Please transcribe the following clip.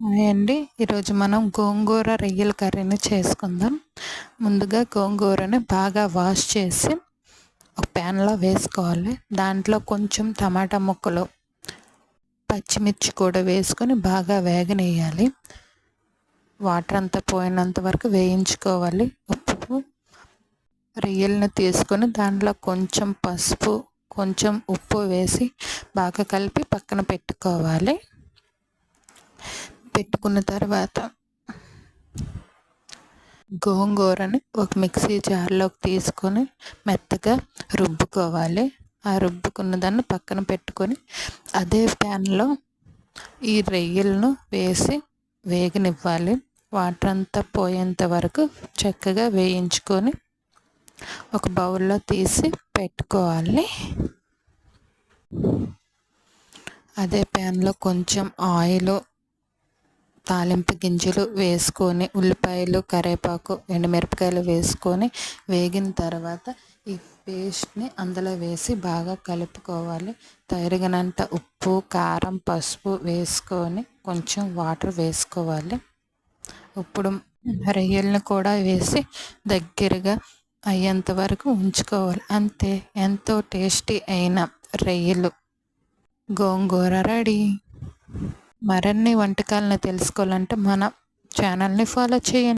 Hi అండి. ఈరోజు మనం గోంగూర రొయ్యల కర్రీని చేసుకుందాం. ముందుగా గోంగూరని బాగా వాష్ చేసి ఒక ప్యాన్లో వేసుకోవాలి. దాంట్లో కొంచెం టమాటా ముక్కలు, పచ్చిమిర్చి కూడా వేసుకొని బాగా వేగనేయాలి. వాటర్ అంతా పోయినంత వరకు వేయించుకోవాలి. రొయ్యలను తీసుకొని దాంట్లో కొంచెం పసుపు, కొంచెం ఉప్పు వేసి బాగా కలిపి పక్కన పెట్టుకోవాలి. పెట్టుకున్న తర్వాత గోంగూరని ఒక మిక్సీ జార్లోకి తీసుకొని మెత్తగా రుబ్బుకోవాలి. ఆ రుబ్బుకున్న దాన్ని పక్కన పెట్టుకొని అదే ప్యాన్లో ఈ రొయ్యలను వేసి వేగనివ్వాలి. వాటర్ అంతా పోయేంత వరకు చక్కగా వేయించుకొని ఒక బౌల్లో తీసి పెట్టుకోవాలి. అదే ప్యాన్లో కొంచెం ఆయిల్, తాలింపు గింజలు వేసుకొని ఉల్లిపాయలు, కరివేపాకు, ఎండుమిరపకాయలు వేసుకొని వేగిన తర్వాత ఈ పేస్ట్ని అందులో వేసి బాగా కలుపుకోవాలి. తగినంత ఉప్పు, కారం, పసుపు వేసుకొని కొంచెం వాటర్ వేసుకోవాలి. ఇప్పుడు రొయ్యలను కూడా వేసి దగ్గరగా అయ్యేంత వరకు ఉంచుకోవాలి. అంతే, ఎంతో టేస్టీ అయిన రొయ్యలు గోంగూర రెడీ. మరిన్ని వంటకాలను తెలుసుకోవాలంటే మన ఛానల్ని ఫాలో చేయండి.